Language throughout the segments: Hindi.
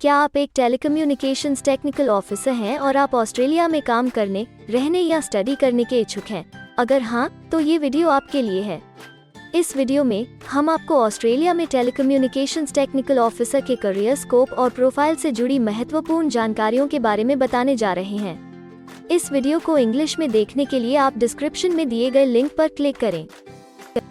क्या आप एक टेलीकम्युनिकेशंस टेक्निकल ऑफिसर हैं और आप ऑस्ट्रेलिया में काम करने, रहने या स्टडी करने के इच्छुक हैं? अगर हाँ, तो ये वीडियो आपके लिए है। इस वीडियो में हम आपको ऑस्ट्रेलिया में टेलीकम्युनिकेशंस टेक्निकल ऑफिसर के करियर स्कोप और प्रोफाइल से जुड़ी महत्वपूर्ण जानकारियों के बारे में बताने जा रहे हैं। इस वीडियो को इंग्लिश में देखने के लिए आप डिस्क्रिप्शन में दिए गए लिंक पर क्लिक करें।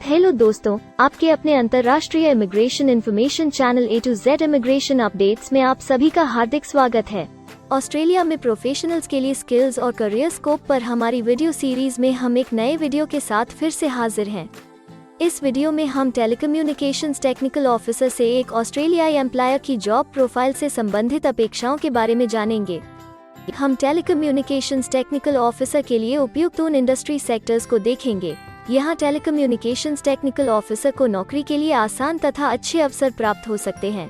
हेलो दोस्तों, आपके अपने अंतर्राष्ट्रीय immigration information channel A to Z immigration updates में आप सभी का हार्दिक स्वागत है। ऑस्ट्रेलिया में प्रोफेशनल्स के लिए स्किल्स और करियर स्कोप पर हमारी वीडियो सीरीज में हम एक नए वीडियो के साथ फिर से हाजिर हैं। इस वीडियो में हम टेलीकम्युनिकेशंस टेक्निकल ऑफिसर से एक ऑस्ट्रेलियाई एम्प्लॉयर की जॉब प्रोफाइल से संबंधित अपेक्षाओं के बारे में जानेंगे। हम टेलीकम्युनिकेशंस टेक्निकल ऑफिसर के लिए उपयुक्त उन इंडस्ट्री सेक्टर्स को देखेंगे। यहाँ टेलीकम्युनिकेशंस टेक्निकल ऑफिसर को नौकरी के लिए आसान तथा अच्छे अवसर प्राप्त हो सकते हैं।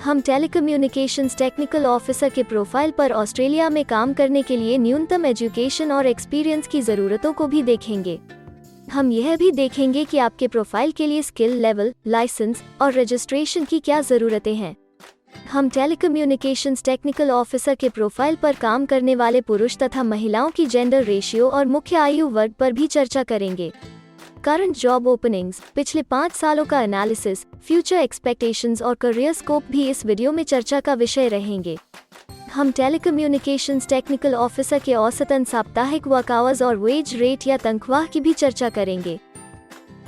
हम टेलीकम्युनिकेशंस टेक्निकल ऑफिसर के प्रोफाइल पर ऑस्ट्रेलिया में काम करने के लिए न्यूनतम एजुकेशन और एक्सपीरियंस की ज़रूरतों को भी देखेंगे। हम यह भी देखेंगे कि आपके प्रोफाइल के लिए स्किल लेवल, लाइसेंस और रजिस्ट्रेशन की क्या ज़रूरतें हैं। हम टेलीकम्युनिकेशंस टेक्निकल ऑफिसर के प्रोफाइल पर काम करने वाले पुरुष तथा महिलाओं की जेंडर रेशियो और मुख्य आयु वर्ग पर भी चर्चा करेंगे। करंट जॉब ओपनिंग्स, पिछले 5 सालों का एनालिसिस, फ्यूचर एक्सपेक्टेशंस और करियर स्कोप भी इस वीडियो में चर्चा का विषय रहेंगे। हम टेलीकम्युनिकेशंस टेक्निकल ऑफिसर के औसतन साप्ताहिक वर्क आवर्स और वेज रेट या तनख्वाह की भी चर्चा करेंगे।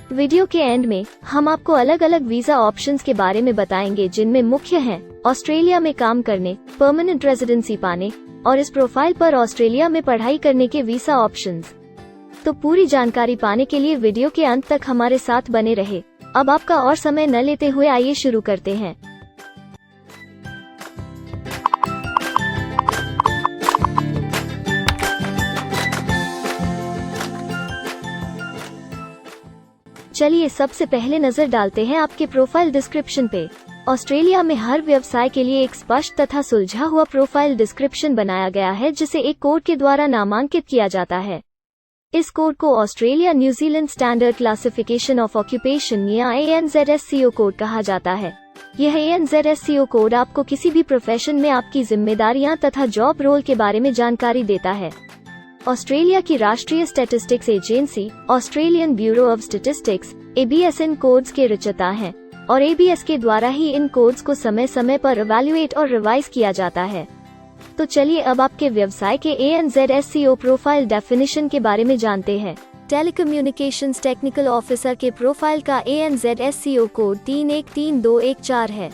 वीडियो के एंड में हम आपको अलग अलग वीजा ऑप्शंस के बारे में बताएंगे, जिनमें मुख्य हैं ऑस्ट्रेलिया में काम करने, परमानेंट रेजिडेंसी पाने और इस प्रोफाइल पर ऑस्ट्रेलिया में पढ़ाई करने के वीजा ऑप्शंस। तो पूरी जानकारी पाने के लिए वीडियो के अंत तक हमारे साथ बने रहे। अब आपका और समय न लेते हुए आइए शुरू करते हैं। चलिए सबसे पहले नजर डालते हैं आपके प्रोफाइल डिस्क्रिप्शन पे। ऑस्ट्रेलिया में हर व्यवसाय के लिए एक स्पष्ट तथा सुलझा हुआ प्रोफाइल डिस्क्रिप्शन बनाया गया है, जिसे एक कोड के द्वारा नामांकित किया जाता है। इस कोड को Australia New Zealand standard classification of occupation या ANZSCO कोड कहा जाता है। यह ANZSCO कोड आपको किसी भी प्रोफेशन में आपकी जिम्मेदारियां तथा जॉब रोल के बारे में जानकारी देता है। ऑस्ट्रेलिया की राष्ट्रीय statistics agency Australian bureau of statistics ABS in codes के रचयिता हैं और ABS के द्वारा ही इन कोड्स को समय समय पर इवैल्यूएट और रिवाइज किया जाता है। तो चलिए अब आपके व्यवसाय के ANZSCO प्रोफाइल डेफिनेशन के बारे में जानते हैं। टेलीकम्युनिकेशंस टेक्निकल ऑफिसर के प्रोफाइल का ANZSCO कोड 313214 है।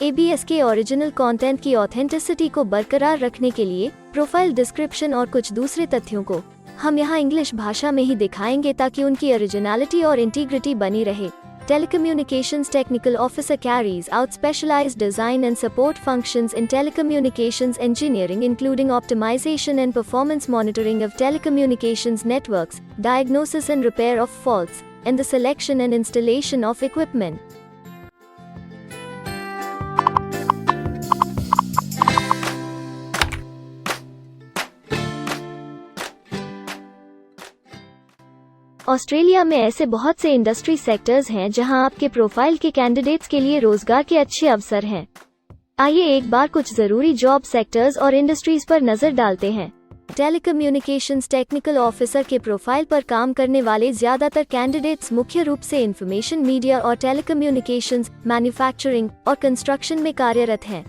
ABS के ओरिजिनल कंटेंट की ऑथेंटिसिटी को बरकरार रखने के लिए प्रोफाइल डिस्क्रिप्शन और कुछ दूसरे तथ्यों को हम यहाँ इंग्लिश भाषा में ही दिखाएंगे, ताकि उनकी ओरिजिनलिटी और इंटीग्रिटी बनी रहे। Telecommunications technical officer carries out specialized design and support functions in telecommunications engineering, including optimization and performance monitoring of telecommunications networks, diagnosis and repair of faults, and the selection and installation of equipment. Australia में ऐसे बहुत से इंडस्ट्री सेक्टर्स हैं जहां आपके प्रोफाइल के कैंडिडेट्स के लिए रोजगार के अच्छे अवसर हैं। आइए एक बार कुछ जरूरी जॉब सेक्टर्स और इंडस्ट्रीज पर नजर डालते हैं। टेलीकम्युनिकेशंस टेक्निकल ऑफिसर के प्रोफाइल पर काम करने वाले ज्यादातर कैंडिडेट्स मुख्य रूप से इंफॉर्मेशन मीडिया और टेलीकम्युनिकेशंस, मैन्युफैक्चरिंग और कंस्ट्रक्शन में कार्यरत हैं।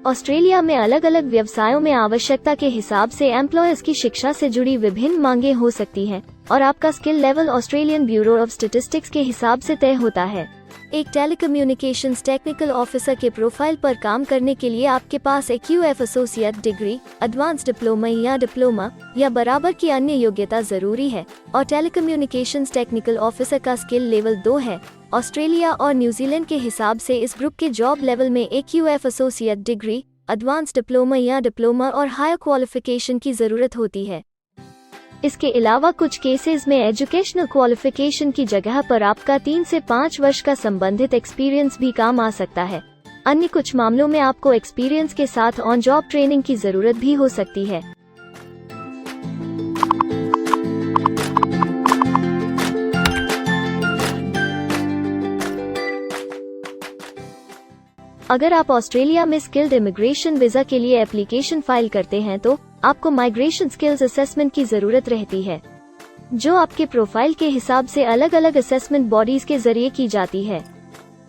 ऑस्ट्रेलिया में अलग अलग व्यवसायों में आवश्यकता के हिसाब से एम्प्लॉयर्स की शिक्षा से जुड़ी विभिन्न मांगें हो सकती हैं और आपका skill level Australian bureau of statistics के हिसाब से तय होता है। एक टेलीकम्युनिकेशंस टेक्निकल ऑफिसर के प्रोफाइल पर काम करने के लिए आपके पास एक QF associate degree, advance diploma या बराबर की अन्य योग्यता जरूरी है और टेलीकम्युनिकेशंस टेक्निकल ऑफिसर का स्किल लेवल 2 है। ऑस्ट्रेलिया और न्यूजीलैंड के हिसाब से इस ग्रुप के जॉब लेवल में एक QF associate degree, advance diploma और हायर क्वालिफिकेशन की जरूरत होती है। इसके अलावा कुछ केसेस में एजुकेशनल क्वालिफिकेशन की जगह पर आपका 3 से 5 वर्ष का संबंधित एक्सपीरियंस भी काम आ सकता है। अन्य कुछ मामलों में आपको एक्सपीरियंस के साथ ऑन जॉब ट्रेनिंग की जरूरत भी हो सकती है। अगर आप ऑस्ट्रेलिया में स्किल्ड इमिग्रेशन वीजा के लिए एप्लीकेशन फाइल करते हैं तो आपको माइग्रेशन स्किल्स असेसमेंट की जरूरत रहती है, जो आपके प्रोफाइल के हिसाब से अलग अलग असेसमेंट बॉडीज के जरिए की जाती है।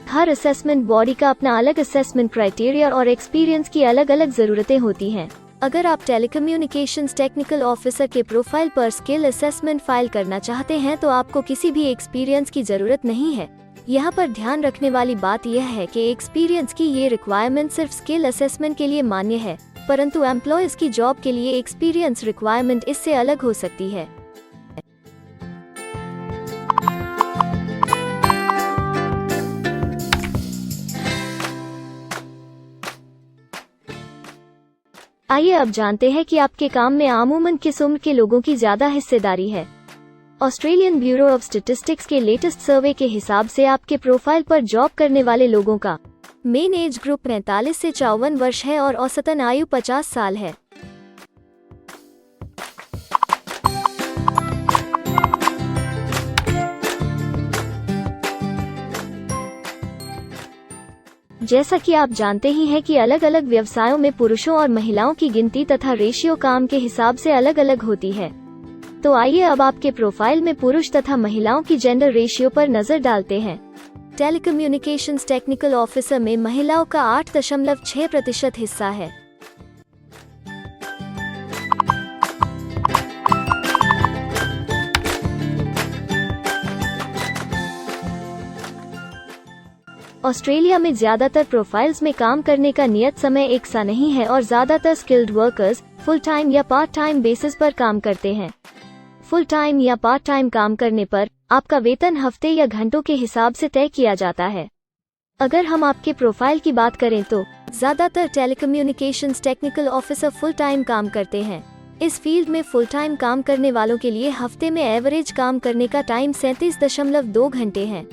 हर असेसमेंट बॉडी का अपना अलग असेसमेंट क्राइटेरिया और एक्सपीरियंस की अलग अलग जरूरतें होती हैं। अगर आप टेलीकम्युनिकेशंस टेक्निकल ऑफिसर के प्रोफाइल पर स्किल असेसमेंट फाइल करना चाहते हैं तो आपको किसी भी एक्सपीरियंस की जरूरत नहीं है। यहाँ पर ध्यान रखने वाली बात यह है कि एक्सपीरियंस की ये रिक्वायरमेंट सिर्फ स्किल असेसमेंट के लिए मान्य है, परंतु एम्प्लॉयज की जॉब के लिए एक्सपीरियंस रिक्वायरमेंट इससे अलग हो सकती है। आइए अब जानते हैं कि आपके काम में आमूमन किस उम्र के लोगों की ज्यादा हिस्सेदारी है। ऑस्ट्रेलियन ब्यूरो ऑफ स्टैटिस्टिक्स के लेटेस्ट सर्वे के हिसाब से आपके प्रोफाइल पर जॉब करने वाले लोगों का मेन एज ग्रुप 45 से 54 वर्ष है और औसतन आयु 50 साल है। जैसा कि आप जानते ही हैं कि अलग अलग व्यवसायों में पुरुषों और महिलाओं की गिनती तथा रेशियो काम के हिसाब से अलग अलग होती है। तो आइए अब आपके प्रोफाइल में पुरुष तथा महिलाओं की जेंडर रेशियो पर नजर डालते हैं। टेलीकम्युनिकेशंस टेक्निकल ऑफिसर में महिलाओं का 8.6% हिस्सा है। ऑस्ट्रेलिया में ज्यादातर प्रोफाइल्स में काम करने का नियत समय एक सा नहीं है और ज्यादातर स्किल्ड वर्कर्स फुल टाइम या पार्ट टाइम बेसिस पर काम करते हैं। फुल टाइम या पार्ट टाइम काम करने पर आपका वेतन हफ्ते या घंटों के हिसाब से तय किया जाता है। अगर हम आपके प्रोफाइल की बात करें तो ज्यादातर telecommunications technical officer full time काम करते हैं। इस फील्ड में फुल टाइम काम करने वालों के लिए हफ्ते में एवरेज काम करने का टाइम 37.2 घंटे है।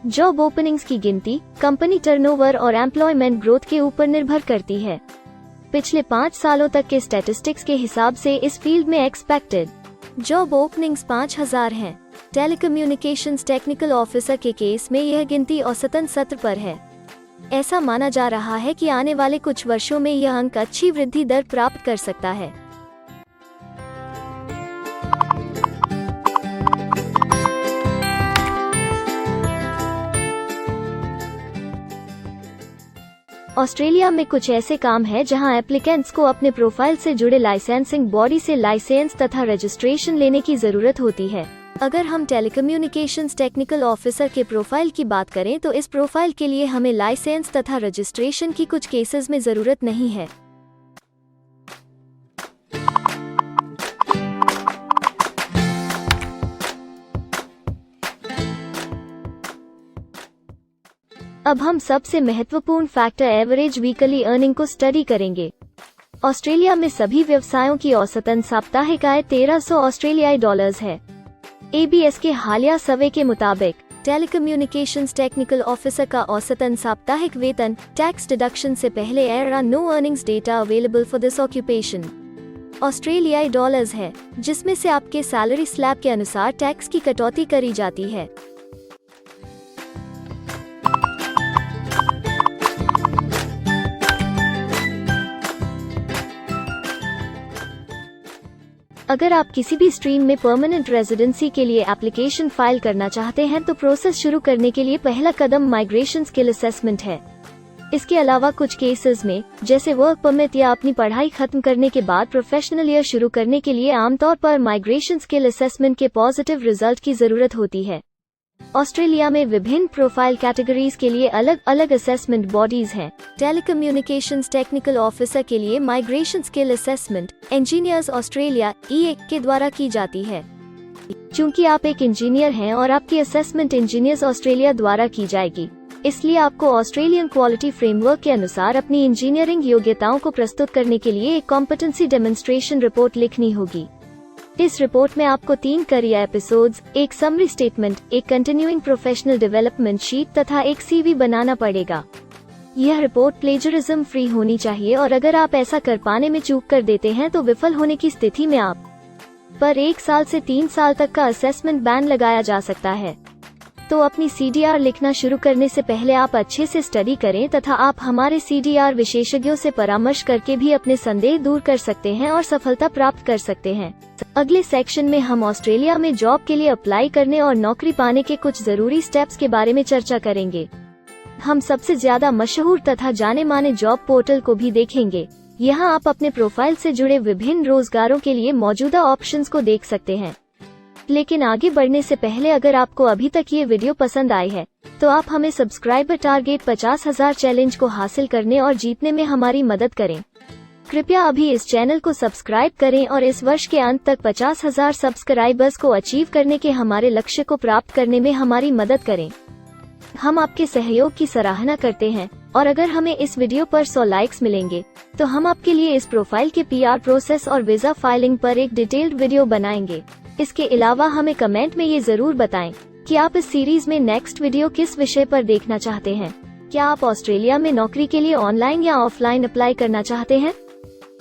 जॉब ओपनिंग्स की गिनती कंपनी टर्नओवर और एम्प्लॉयमेंट ग्रोथ के ऊपर निर्भर करती है। पिछले 5 सालों तक के स्टैटिस्टिक्स के हिसाब से इस फील्ड में एक्सपेक्टेड जॉब ओपनिंग्स 5000 हैं। टेलीकम्युनिकेशंस टेक्निकल ऑफिसर के केस में यह गिनती औसतन 70 पर है। ऐसा माना जा रहा है कि आने वाले कुछ वर्षों में यह अंक अच्छी वृद्धि दर प्राप्त कर सकता है। ऑस्ट्रेलिया में कुछ ऐसे काम हैं जहां एप्लीकेंट्स को अपने प्रोफाइल से जुड़े लाइसेंसिंग बॉडी से लाइसेंस तथा रजिस्ट्रेशन लेने की जरूरत होती है। अगर हम टेलीकम्युनिकेशंस टेक्निकल ऑफिसर के प्रोफाइल की बात करें तो इस प्रोफाइल के लिए हमें लाइसेंस तथा रजिस्ट्रेशन की कुछ केसेस में जरूरत नहीं है। अब हम सबसे महत्वपूर्ण फैक्टर एवरेज वीकली अर्निंग को स्टडी करेंगे। ऑस्ट्रेलिया में सभी व्यवसायों की औसतन साप्ताहिक आय 1300 ऑस्ट्रेलियाई डॉलर्स है। ABS के हालिया सर्वे के मुताबिक टेलीकम्युनिकेशंस टेक्निकल ऑफिसर का औसतन साप्ताहिक वेतन टैक्स डिडक्शन से पहले no earnings data available for this occupation ऑस्ट्रेलियाई डॉलर्स है, जिसमें से आपके सैलरी स्लैब के अनुसार टैक्स की कटौती करी जाती है। अगर आप किसी भी स्ट्रीम में परमानेंट रेजिडेंसी के लिए एप्लीकेशन फाइल करना चाहते हैं तो प्रोसेस शुरू करने के लिए पहला कदम माइग्रेशन स्किल असेसमेंट है। इसके अलावा कुछ केसेस में जैसे वर्क परमिट या अपनी पढ़ाई खत्म करने के बाद प्रोफेशनल ईयर शुरू करने के लिए आमतौर पर माइग्रेशन स्किल असेसमेंट के पॉजिटिव रिजल्ट की जरूरत होती है। ऑस्ट्रेलिया में विभिन्न प्रोफाइल कैटेगरीज के लिए अलग अलग असेसमेंट बॉडीज हैं। टेलीकम्युनिकेशंस टेक्निकल ऑफिसर के लिए migration skill assessment engineers Australia (EA) के द्वारा की जाती है। चूंकि आप एक इंजीनियर हैं और आपकी असेसमेंट इंजीनियर्स ऑस्ट्रेलिया द्वारा की जाएगी, इसलिए आपको ऑस्ट्रेलियन क्वालिटी फ्रेमवर्क के अनुसार अपनी इंजीनियरिंग योग्यताओं को प्रस्तुत करने के लिए एक कॉम्पिटेंसी डेमोन्स्ट्रेशन रिपोर्ट लिखनी होगी। इस रिपोर्ट में आपको 3 करियर एपिसोड्स, एक समरी स्टेटमेंट, एक कंटिन्यूइंग प्रोफेशनल डेवलपमेंट शीट तथा एक CV बनाना पड़ेगा। यह रिपोर्ट प्लेजरिज्म फ्री होनी चाहिए और अगर आप ऐसा कर पाने में चूक कर देते हैं तो विफल होने की स्थिति में आप पर 1 साल से 3 साल तक का असेसमेंट बैन लगाया जा सकता है। तो अपनी CDR लिखना शुरू करने से पहले आप अच्छे से स्टडी करें तथा आप हमारे CDR विशेषज्ञों से परामर्श करके भी अपने संदेह दूर कर सकते हैं और सफलता प्राप्त कर सकते हैं। अगले सेक्शन में हम ऑस्ट्रेलिया में जॉब के लिए अप्लाई करने और नौकरी पाने के कुछ जरूरी स्टेप्स के बारे में चर्चा करेंगे। हम सबसे ज्यादा मशहूर तथा जाने माने जॉब पोर्टल को भी देखेंगे। यहाँ आप अपने प्रोफाइल से जुड़े विभिन्न रोजगारों के लिए मौजूदा ऑप्शंस को देख सकते हैं। लेकिन आगे बढ़ने से पहले अगर आपको अभी तक ये वीडियो पसंद आई है तो आप हमें सब्सक्राइबर टारगेट 50,000 चैलेंज को हासिल करने और जीतने में हमारी मदद करें। कृपया अभी इस चैनल को सब्सक्राइब करें और इस वर्ष के अंत तक 50,000 सब्सक्राइबर्स को अचीव करने के हमारे लक्ष्य को प्राप्त करने में हमारी मदद करें। हम आपके सहयोग की सराहना करते हैं और अगर हमें इस वीडियो पर 100 लाइक्स मिलेंगे तो हम आपके लिए इस प्रोफाइल के PR प्रोसेस और वीजा फाइलिंग पर एक डिटेल्ड वीडियो बनाएंगे। इसके अलावा हमें कमेंट में ये जरूर बताएं कि आप इस सीरीज में नेक्स्ट वीडियो किस विषय पर देखना चाहते हैं। क्या आप ऑस्ट्रेलिया में नौकरी के लिए ऑनलाइन या ऑफलाइन अप्लाई करना चाहते हैं?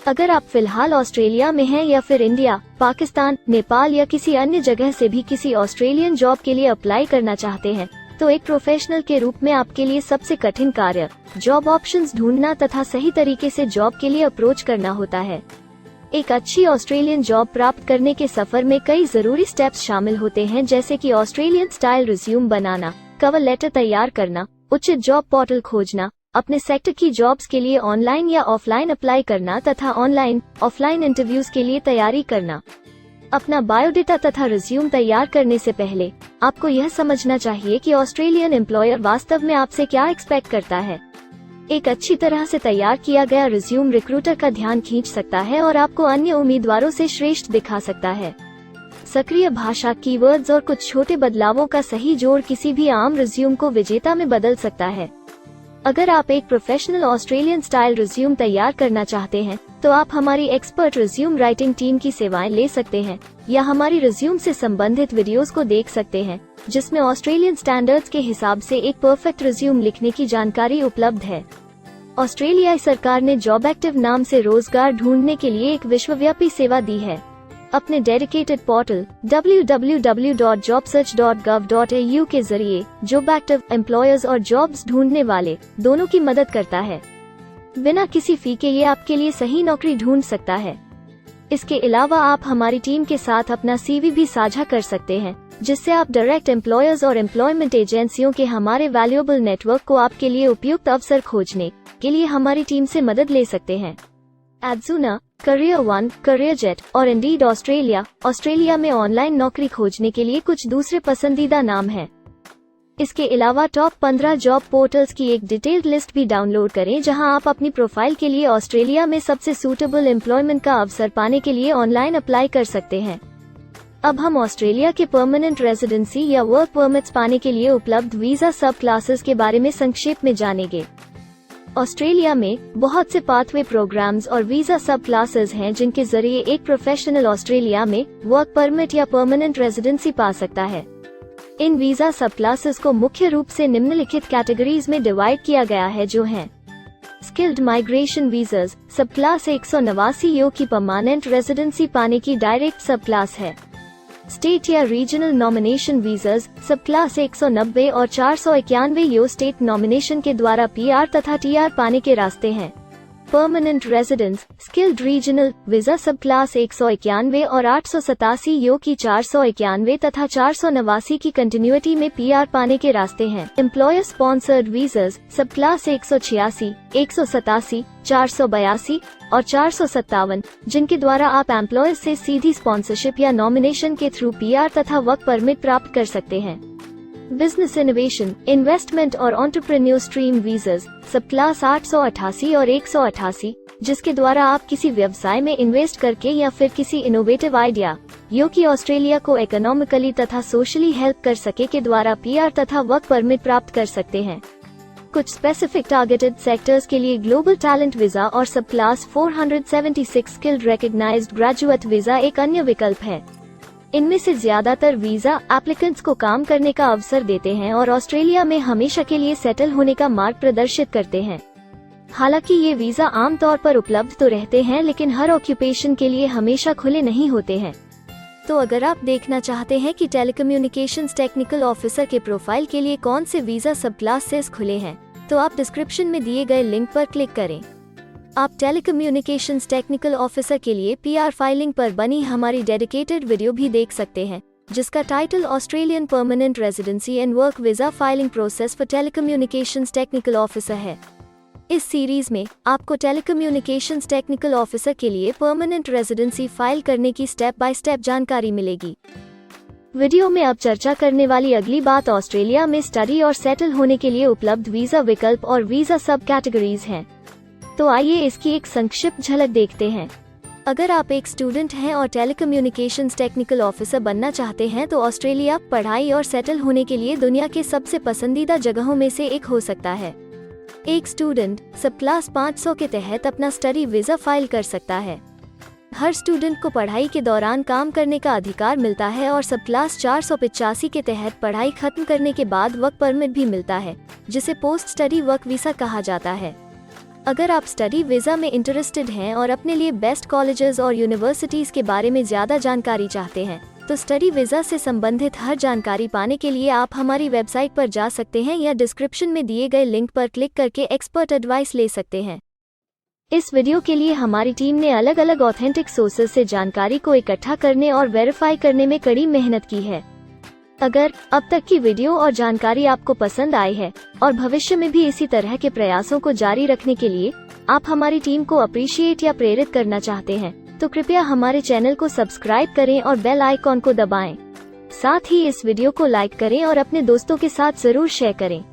अगर आप फिलहाल ऑस्ट्रेलिया में हैं या फिर इंडिया, पाकिस्तान, नेपाल या किसी अन्य जगह से भी किसी ऑस्ट्रेलियन जॉब के लिए अप्लाई करना चाहते हैं तो एक प्रोफेशनल के रूप में आपके लिए सबसे कठिन कार्य जॉब ऑप्शंस ढूंढना तथा सही तरीके से जॉब के लिए अप्रोच करना होता है। एक अच्छी ऑस्ट्रेलियन जॉब प्राप्त करने के सफर में कई जरूरी स्टेप्स शामिल होते हैं, जैसे कि ऑस्ट्रेलियन स्टाइल रिज्यूम बनाना, कवर लेटर तैयार करना, उचित जॉब पोर्टल खोजना, अपने सेक्टर की जॉब्स के लिए ऑनलाइन या ऑफलाइन अप्लाई करना तथा ऑनलाइन ऑफलाइन इंटरव्यूज के लिए तैयारी करना। अपना बायोडेटा तथा रिज्यूम तैयार करने से पहले आपको यह समझना चाहिए कि ऑस्ट्रेलियन एम्प्लॉयर वास्तव में आपसे क्या एक्सपेक्ट करता है। एक अच्छी तरह से तैयार किया गया रिज्यूम रिक्रूटर का ध्यान खींच सकता है और आपको अन्य उम्मीदवारों से श्रेष्ठ दिखा सकता है। सक्रिय भाषा, कीवर्ड्स और कुछ छोटे बदलावों का सही जोड़ किसी भी आम रिज्यूम को विजेता में बदल सकता है। अगर आप एक प्रोफेशनल ऑस्ट्रेलियन स्टाइल रिज्यूम तैयार करना चाहते हैं तो आप हमारी एक्सपर्ट रिज्यूम राइटिंग टीम की सेवाएं ले सकते हैं या हमारी रिज्यूम से संबंधित वीडियोस को देख सकते हैं, जिसमें ऑस्ट्रेलियन स्टैंडर्ड्स के हिसाब से एक परफेक्ट रिज्यूम लिखने की जानकारी उपलब्ध है। ऑस्ट्रेलियाई सरकार ने जॉब एक्टिव नाम से रोजगार ढूंढने के लिए एक विश्वव्यापी सेवा दी है। अपने डेडिकेटेड पोर्टल www.jobsearch.gov.au के जरिए जॉब एक्टिव एम्प्लॉयर्स और जॉब्स ढूंढने वाले दोनों की मदद करता है। बिना किसी फी के ये आपके लिए सही नौकरी ढूंढ सकता है। इसके अलावा आप हमारी टीम के साथ अपना CV भी साझा कर सकते हैं, जिससे आप डायरेक्ट एम्प्लॉयर्स और एम्प्लॉयमेंट एजेंसियों के हमारे वैल्यूएबल नेटवर्क को आपके लिए उपयुक्त अवसर खोजने के लिए हमारी टीम से मदद ले सकते हैं। एडजुना, करियर वन, करियर जेट और इंडीड ऑस्ट्रेलिया में ऑनलाइन नौकरी खोजने के लिए कुछ दूसरे पसंदीदा नाम हैं। इसके अलावा टॉप 15 जॉब पोर्टल्स की एक डिटेल्ड लिस्ट भी डाउनलोड करें, जहां आप अपनी प्रोफाइल के लिए ऑस्ट्रेलिया में सबसे सूटेबल एम्प्लॉयमेंट का अवसर पाने के लिए ऑनलाइन अप्लाई कर सकते हैं। अब हम ऑस्ट्रेलिया के परमानेंट रेजिडेंसी या वर्क परमिट्स पाने के लिए उपलब्ध वीजा सब क्लासेस के बारे में संक्षेप में जानेंगे। ऑस्ट्रेलिया में बहुत से पाथवे प्रोग्राम्स और वीजा सब क्लासेस हैं, जिनके जरिए एक प्रोफेशनल ऑस्ट्रेलिया में वर्क परमिट या परमानेंट रेजिडेंसी पा सकता है। इन वीजा सब क्लासेस को मुख्य रूप से निम्नलिखित कैटेगरीज में डिवाइड किया गया है, जो हैं स्किल्ड माइग्रेशन वीजास सब क्लास 189 यो की परमानेंट रेजिडेंसी पाने की डायरेक्ट सब क्लास है। स्टेट या रीजनल नॉमिनेशन वीजास सब क्लास 190 और 491 यो स्टेट नॉमिनेशन के द्वारा PR तथा TR पाने के रास्ते हैं। Permanent residence skilled regional visa सब क्लास 191 और 887 यो की 491 तथा 489 की कंटिन्यूटी में PR पाने के रास्ते हैं। एम्प्लॉयर स्पॉन्सर्ड वीजास सब क्लास 186, 187, 482 और 457, जिनके द्वारा आप एम्प्लॉयर से सीधी स्पॉन्सरशिप या नॉमिनेशन के थ्रू PR तथा वर्क परमिट प्राप्त कर सकते हैं। बिजनेस इनोवेशन, इन्वेस्टमेंट और एंटरप्रेन्योर स्ट्रीम वीजास सब क्लास 888 और 188, जिसके द्वारा आप किसी व्यवसाय में इन्वेस्ट करके या फिर किसी इनोवेटिव आइडिया जो कि ऑस्ट्रेलिया को इकोनॉमिकली तथा सोशली हेल्प कर सके के द्वारा PR तथा वर्क परमिट प्राप्त कर सकते हैं। कुछ स्पेसिफिक टारगेटेड सेक्टर्स के लिए ग्लोबल टैलेंट वीजा और subclass 476 skilled recognised graduate visa एक अन्य विकल्प है। इनमें से ज्यादातर वीजा एप्लीकेंट्स को काम करने का अवसर देते हैं और ऑस्ट्रेलिया में हमेशा के लिए सेटल होने का मार्ग प्रदर्शित करते हैं। हालांकि ये वीजा आमतौर पर उपलब्ध तो रहते हैं, लेकिन हर ऑक्यूपेशन के लिए हमेशा खुले नहीं होते हैं। तो अगर आप देखना चाहते हैं कि टेलीकम्युनिकेशंस टेक्निकल ऑफिसर के प्रोफाइल के लिए कौन से वीजा सब क्लासेस खुले हैं, तो आप डिस्क्रिप्शन में दिए गए लिंक पर क्लिक करें। आप टेलीकम्युनिकेशंस टेक्निकल ऑफिसर के लिए PR फाइलिंग पर बनी हमारी डेडिकेटेड वीडियो भी देख सकते हैं, जिसका title Australian permanent residency and work visa filing process for telecommunications technical officer है। इस सीरीज में आपको टेलीकम्युनिकेशंस टेक्निकल ऑफिसर के लिए परमानेंट रेजिडेंसी फाइल करने की स्टेप बाय स्टेप जानकारी मिलेगी। वीडियो में अब चर्चा करने वाली अगली बात ऑस्ट्रेलिया में स्टडी और सेटल होने के लिए उपलब्ध वीजा विकल्प और वीजा सब कैटेगरीज हैं। तो आइए इसकी एक संक्षिप्त झलक देखते हैं। अगर आप एक स्टूडेंट हैं और टेलीकम्युनिकेशंस टेक्निकल ऑफिसर बनना चाहते हैं, तो ऑस्ट्रेलिया पढ़ाई और सेटल होने के लिए दुनिया के सबसे पसंदीदा जगहों में से एक हो सकता है। एक स्टूडेंट सब क्लास 500 के तहत अपना स्टडी वीजा फाइल कर सकता है। हर स्टूडेंट को पढ़ाई के दौरान काम करने का अधिकार मिलता है और सब क्लास 485 के तहत पढ़ाई खत्म करने के बाद वर्क परमिट भी मिलता है, जिसे पोस्ट स्टडी वर्क वीसा कहा जाता है। अगर आप स्टडी वीजा में इंटरेस्टेड हैं और अपने लिए बेस्ट कॉलेजेस और यूनिवर्सिटीज के बारे में ज्यादा जानकारी चाहते हैं, तो स्टडी वीजा से संबंधित हर जानकारी पाने के लिए आप हमारी वेबसाइट पर जा सकते हैं या डिस्क्रिप्शन में दिए गए लिंक पर क्लिक करके एक्सपर्ट एडवाइस ले सकते हैं। इस वीडियो के लिए हमारी टीम ने अलग अलग ऑथेंटिक सोर्सेज से जानकारी को इकट्ठा करने और वेरीफाई करने में कड़ी मेहनत की है। अगर अब तक की वीडियो और जानकारी आपको पसंद आई है और भविष्य में भी इसी तरह के प्रयासों को जारी रखने के लिए आप हमारी टीम को अप्रिशिएट या प्रेरित करना चाहते हैं, तो कृपया हमारे चैनल को सब्सक्राइब करें और बेल आइकॉन को दबाएं। साथ ही इस वीडियो को लाइक करें और अपने दोस्तों के साथ जरूर शेयर करें।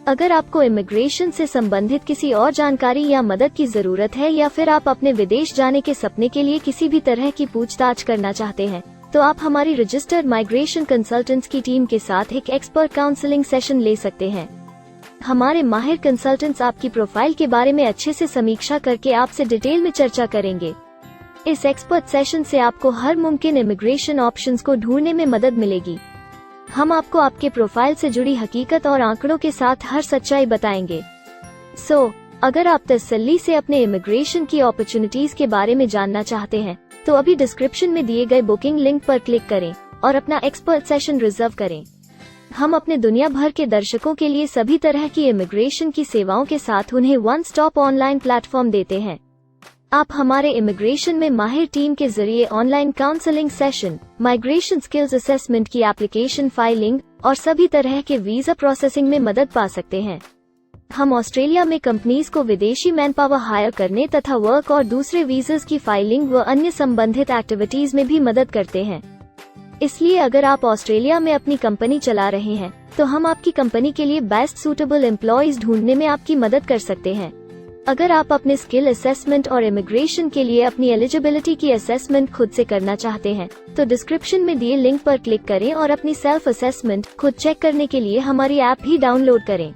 अगर आपको इमिग्रेशन से संबंधित किसी और जानकारी या मदद की जरूरत है, या फिर आप अपने विदेश जाने के सपने के लिए किसी भी तरह की पूछताछ करना चाहते हैं, तो आप हमारी रजिस्टर्ड माइग्रेशन कंसल्टेंट्स की टीम के साथ एक एक्सपर्ट काउंसलिंग सेशन ले सकते हैं। हमारे माहिर कंसल्टेंट्स आपकी प्रोफाइल के बारे में अच्छे से समीक्षा करके आपसे डिटेल में चर्चा करेंगे। इस एक्सपर्ट सेशन से आपको हर मुमकिन इमिग्रेशन ऑप्शंस को ढूंढने में मदद मिलेगी। हम आपको आपके प्रोफाइल से जुड़ी हकीकत और आंकड़ों के साथ हर सच्चाई बताएंगे। अगर आप तसल्ली से अपने इमिग्रेशन की अपॉर्चुनिटीज के बारे में जानना चाहते हैं, तो अभी डिस्क्रिप्शन में दिए गए बुकिंग लिंक पर क्लिक करें और अपना एक्सपर्ट सेशन रिजर्व करें। हम अपने दुनिया भर के दर्शकों के लिए सभी तरह की इमिग्रेशन की सेवाओं के साथ उन्हें वन स्टॉप ऑनलाइन प्लेटफॉर्म देते हैं। आप हमारे इमिग्रेशन में माहिर टीम के जरिए online counselling session, migration skills assessment की एप्लीकेशन फाइलिंग और सभी तरह के वीजा प्रोसेसिंग में मदद पा सकते हैं। हम ऑस्ट्रेलिया में कंपनीज को विदेशी मैन पावर हायर करने तथा वर्क और दूसरे वीजास की फाइलिंग व अन्य संबंधित एक्टिविटीज में भी मदद करते हैं। इसलिए अगर आप ऑस्ट्रेलिया में अपनी कंपनी चला रहे हैं, तो हम आपकी कंपनी के लिए बेस्ट सूटेबल एम्प्लॉयज ढूंढने में आपकी मदद कर सकते हैं। अगर आप अपने स्किल असेसमेंट और इमिग्रेशन के लिए अपनी एलिजिबिलिटी की असेसमेंट खुद से करना चाहते हैं, तो डिस्क्रिप्शन में दिए लिंक पर क्लिक करें और अपनी सेल्फ असेसमेंट खुद चेक करने के लिए हमारी ऐप भी डाउनलोड करें।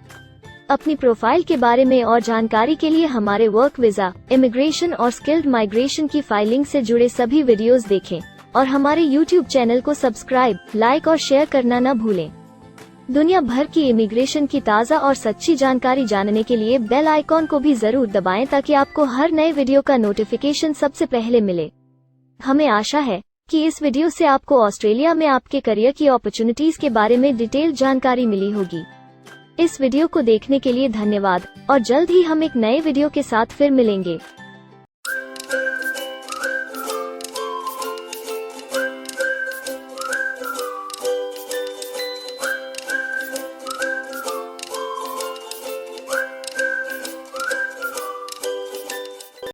अपनी प्रोफाइल के बारे में और जानकारी के लिए हमारे वर्क वीजा, इमिग्रेशन और स्किल्ड माइग्रेशन की फाइलिंग से जुड़े सभी वीडियोस देखें और हमारे YouTube चैनल को सब्सक्राइब, लाइक और शेयर करना न भूलें। दुनिया भर की इमिग्रेशन की ताज़ा और सच्ची जानकारी जानने के लिए बेल आइकॉन को भी जरूर दबाएं, ताकि आपको हर नए वीडियो का नोटिफिकेशन सबसे पहले मिले। हमें आशा है कि इस वीडियो से आपको ऑस्ट्रेलिया में आपके करियर की अपॉर्चुनिटीज के बारे में डिटेल जानकारी मिली होगी। इस वीडियो को देखने के लिए धन्यवाद और जल्द ही हम एक नए वीडियो के साथ फिर मिलेंगे।